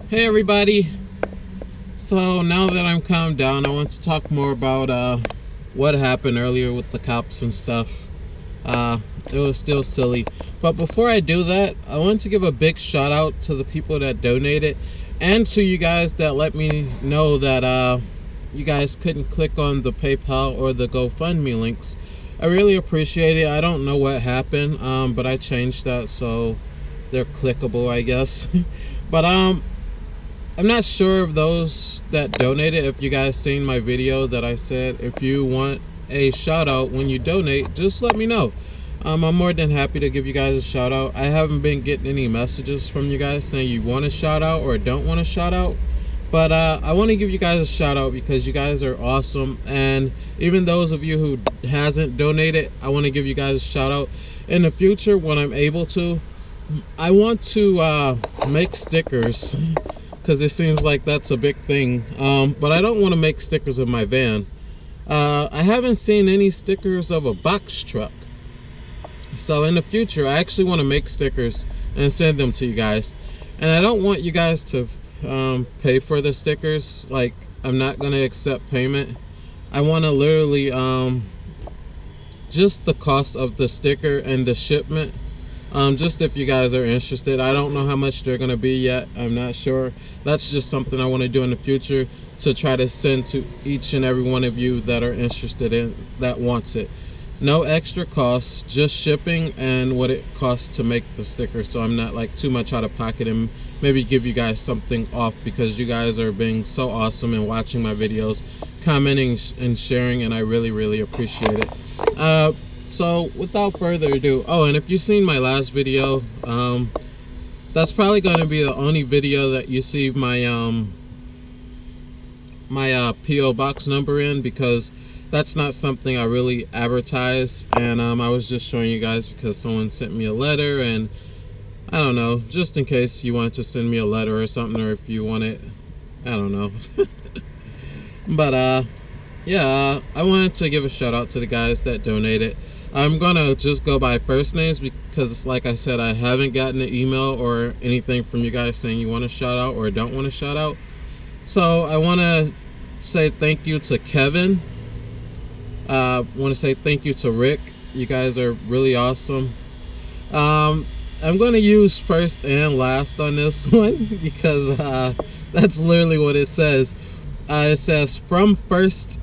Hey everybody, so now that I'm calmed down, I want to talk more about what happened earlier with the cops and stuff. It was still silly, but before I do that, I want to give a big shout out to the people that donated and to you guys that let me know that you guys couldn't click on the PayPal or the GoFundMe links. I really appreciate it. I don't know what happened, but I changed that so they're clickable, I guess. But I'm not sure of those that donated. If you guys seen my video that I said if you want a shout out when you donate, just let me know. I'm more than happy to give you guys a shout out. I haven't been getting any messages from you guys saying you want a shout out or don't want a shout out, but I want to give you guys a shout out because you guys are awesome. And even those of you who hasn't donated, I want to give you guys a shout out. In the future, when I'm able to, I want to make stickers, because it seems like that's a big thing, but I don't want to make stickers of my van. I haven't seen any stickers of a box truck, so in the future I actually want to make stickers and send them to you guys. And I don't want you guys to pay for the stickers. Like, I'm not going to accept payment. I want to literally just the cost of the sticker and the shipment. Just if you guys are interested. I don't know how much they're gonna be yet. I'm not sure. That's just something I want to do in the future, to try to send to each and every one of you that are interested in, that wants it. No extra costs, just shipping and what it costs to make the sticker, so I'm not like too much out of pocket, and maybe give you guys something off, because you guys are being so awesome and watching my videos, commenting and sharing, and I really appreciate it. So without further ado, oh, and if you've seen my last video, that's probably going to be the only video that you see my my PO box number in, because that's not something I really advertise. And I was just showing you guys because someone sent me a letter, and I don't know, just in case you want to send me a letter or something, or if you want it, I don't know. But yeah, I wanted to give a shout out to the guys that donated. I'm gonna just go by first names because, like I said, I haven't gotten an email or anything from you guys saying you want a shout out or don't want a shout out. So I want to say thank you to Kevin. I want to say thank you to Rick. You guys are really awesome. I'm going to use first and last on this one because that's literally what it says. It says from first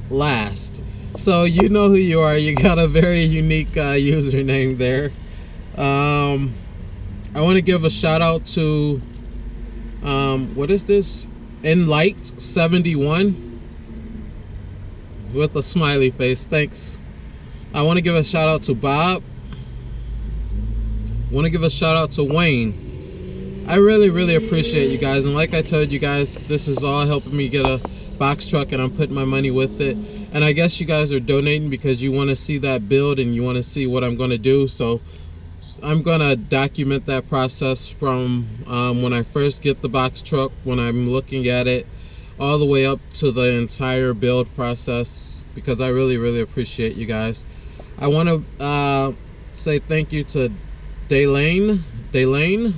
last. So you know who you are. You got a very unique username there. I want to give a shout out to what is this? Enlight71 with a smiley face. Thanks. I want to give a shout out to Bob. I want to give a shout out to Wayne. I really appreciate you guys, and like I told you guys, this is all helping me get a box truck, and I'm putting my money with it. And I guess you guys are donating because you want to see that build and you want to see what I'm going to do. So I'm going to document that process from when I first get the box truck, when I'm looking at it, all the way up to the entire build process, because I really appreciate you guys. I want to say thank you to Daylane.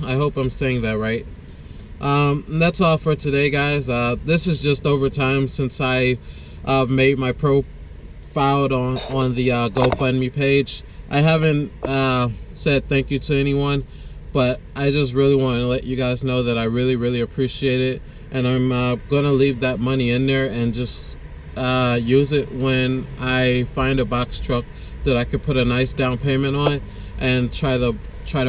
I hope I'm saying that right. And that's all for today, guys. This is just overtime since I made my profile on the GoFundMe page. I haven't said thank you to anyone, but I just really want to let you guys know that I really appreciate it, and I'm gonna leave that money in there and just use it when I find a box truck that I could put a nice down payment on, and try to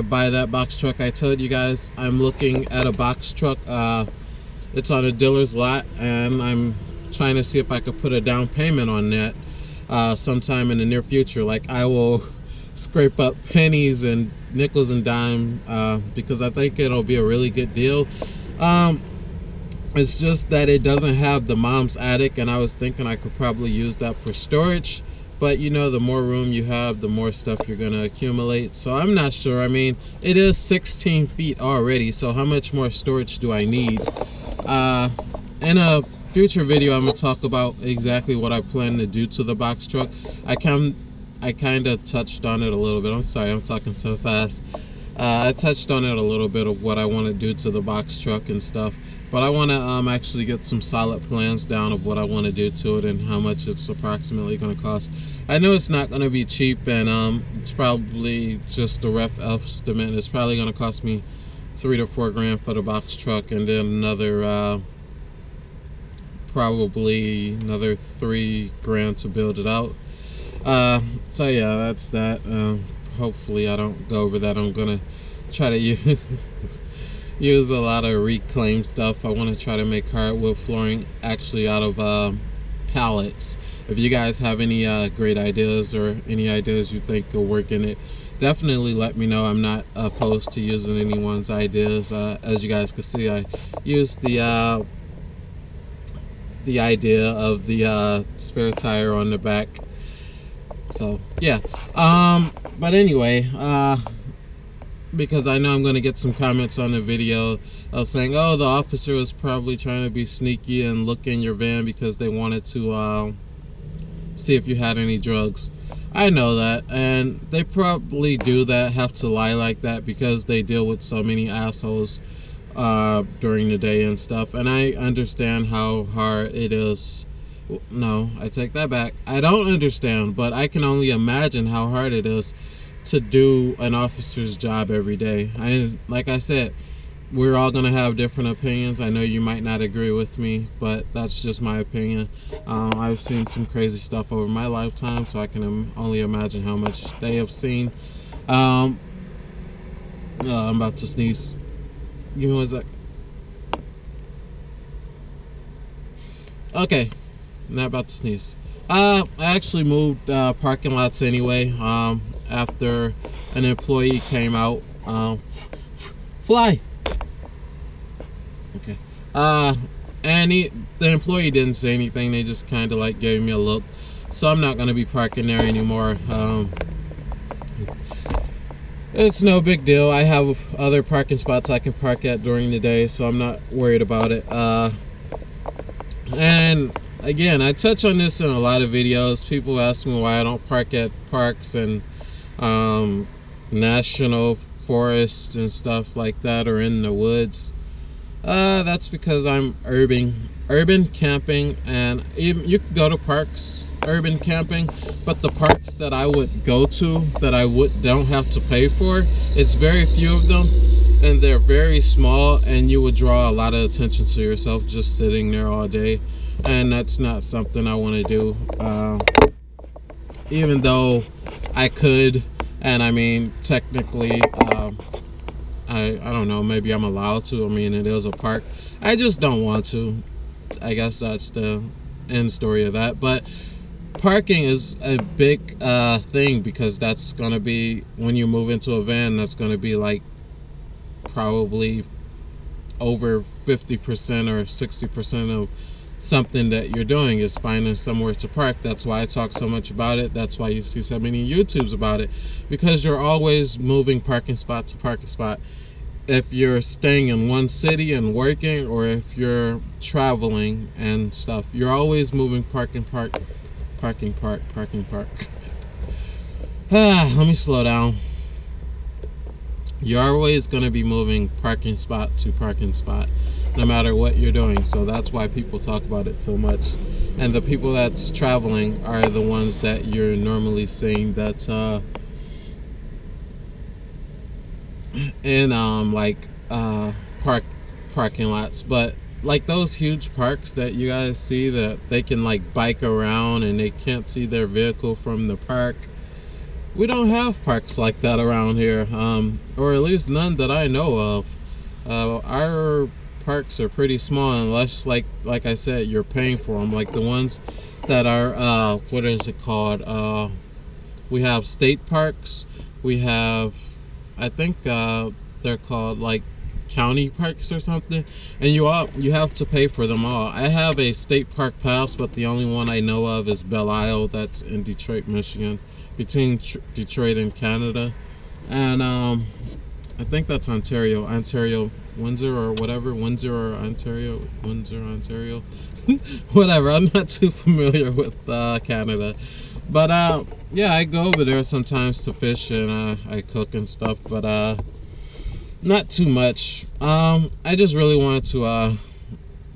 buy that box truck. I told you guys I'm looking at a box truck. It's on a dealer's lot, and I'm trying to see if I could put a down payment on that sometime in the near future. Like, I will scrape up pennies and nickels and dime because I think it'll be a really good deal. It's just that it doesn't have the mom's attic, and I was thinking I could probably use that for storage. But you know, the more room you have, the more stuff you're gonna accumulate. So I'm not sure. I mean, it is 16 feet already, so how much more storage do I need? In a future video, I'm gonna talk about exactly what I plan to do to the box truck. I kind of touched on it a little bit. I'm sorry, I'm talking so fast. I touched on it a little bit of what I want to do to the box truck and stuff, but I want to actually get some solid plans down of what I want to do to it and how much it's approximately going to cost. I know it's not going to be cheap, and it's probably just a rough estimate. It's probably going to cost me $3 to $4 grand for the box truck, and then another probably another $3 grand to build it out. So yeah, that's that. Hopefully I don't go over that. I'm gonna try to use a lot of reclaimed stuff. I want to try to make hardwood flooring actually out of pallets. If you guys have any great ideas or any ideas you think will work in it, definitely let me know. I'm not opposed to using anyone's ideas. As you guys can see, I used the idea of the spare tire on the back. So yeah, but anyway, because I know I'm going to get some comments on the video of saying, oh, the officer was probably trying to be sneaky and look in your van because they wanted to see if you had any drugs. I know that, and they probably do that, have to lie like that because they deal with so many assholes during the day and stuff, and I understand how hard it is. No, I take that back. I don't understand, but I can only imagine how hard it is to do an officer's job every day. Like I said, we're all gonna have different opinions. I know you might not agree with me, but that's just my opinion. I've seen some crazy stuff over my lifetime, so I can only imagine how much they have seen. I'm about to sneeze. Give me one sec. Okay, not about to sneeze. I actually moved parking lots anyway. After an employee came out. Fly. Okay. And the employee didn't say anything. They just kind of like gave me a look. So I'm not gonna be parking there anymore. It's no big deal. I have other parking spots I can park at during the day, so I'm not worried about it. And again, I touch on this in a lot of videos. People ask me why I don't park at parks and national forests and stuff like that, or in the woods. That's because I'm urban camping, and even you can go to parks urban camping, but the parks that I would go to that I don't have to pay for, it's very few of them, and they're very small, and you would draw a lot of attention to yourself just sitting there all day, and that's not something I want to do. Even though I could, and I mean technically I don't know, maybe I'm allowed to. I mean, it is a park. I just don't want to. I guess that's the end story of that. But parking is a big thing, because that's gonna be, when you move into a van, that's gonna be like probably over 50% or 60% of something that you're doing is finding somewhere to park. That's why I talk so much about it. That's why you see so many YouTubes about it, because you're always moving parking spot to parking spot. If you're staying in one city and working, or if you're traveling and stuff, you're always moving parking park. Let me slow down. You're always going to be moving parking spot to parking spot, no matter what you're doing. So that's why people talk about it so much. And the people that's traveling are the ones that you're normally seeing that's in parking lots. But like those huge parks that you guys see that they can like bike around and they can't see their vehicle from the park, we don't have parks like that around here, or at least none that I know of. Our parks are pretty small, unless like I said, you're paying for them, like the ones that are what is it called, we have state parks, we have, I think they're called like county parks or something, and you have to pay for them all. I have a state park pass, but the only one I know of is Belle Isle. That's in Detroit, Michigan, between Detroit and Canada. And I think that's Ontario, Windsor or whatever, Windsor or Ontario, whatever. I'm not too familiar with Canada, but yeah, I go over there sometimes to fish, and I cook and stuff. But Not too much. I just really wanted to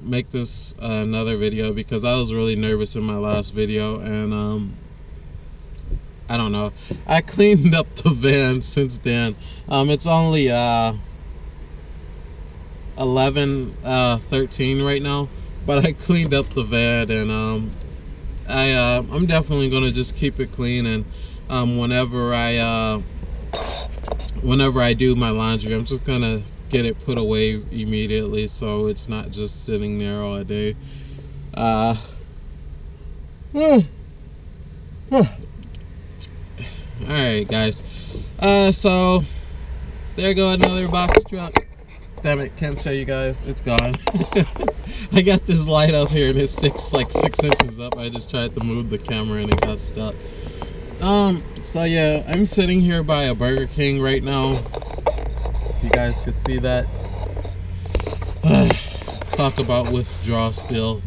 make this another video because I was really nervous in my last video, and I don't know. I cleaned up the van since then. It's only 11:13 right now, but I cleaned up the van, and I'm definitely gonna just keep it clean, and whenever I do my laundry, I'm just gonna get it put away immediately so it's not just sitting there all day. Alright guys, so there go another box truck. Damn it, can't show you guys, it's gone. I got this light up here and it's like 6 inches up. I just tried to move the camera and it got stuck. So yeah, I'm sitting here by a Burger King right now, if you guys could see that. Talk about withdrawal still.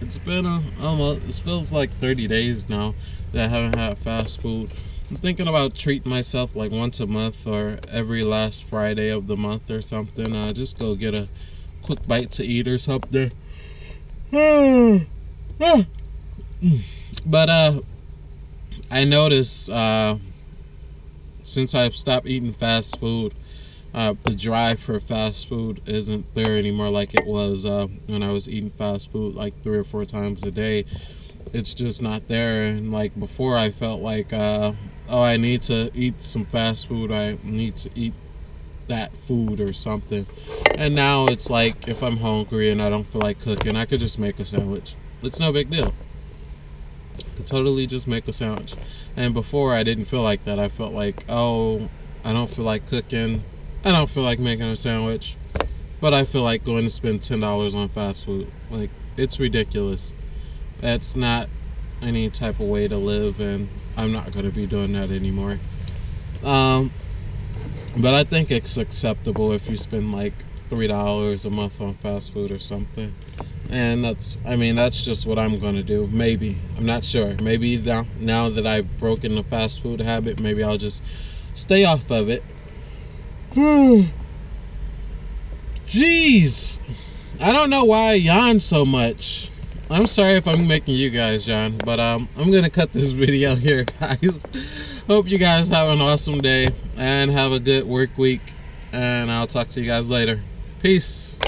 It's been almost, it feels like 30 days now that I haven't had fast food. I'm thinking about treating myself like once a month or every last Friday of the month or something. Just go get a quick bite to eat or something. But I noticed since I've stopped eating fast food, the drive for fast food isn't there anymore like it was when I was eating fast food like 3 or 4 times a day. It's just not there. And like before, I felt like oh, I need to eat some fast food, I need to eat that food or something. And now it's like if I'm hungry and I don't feel like cooking, I could just make a sandwich. It's no big deal. I could totally just make a sandwich. And before, I didn't feel like that. I felt like, oh, I don't feel like cooking, I don't feel like making a sandwich, but I feel like going to spend $10 on fast food. Like, it's ridiculous. That's not any type of way to live, and I'm not going to be doing that anymore. But I think it's acceptable if you spend like $3 a month on fast food or something. And that's, I mean, that's just what I'm going to do. Maybe. I'm not sure. Maybe now that I've broken the fast food habit, maybe I'll just stay off of it. Jeez. I don't know why I yawn so much. I'm sorry if I'm making you guys yawn, but I'm gonna cut this video here, guys. Hope you guys have an awesome day and have a good work week, and I'll talk to you guys later. Peace.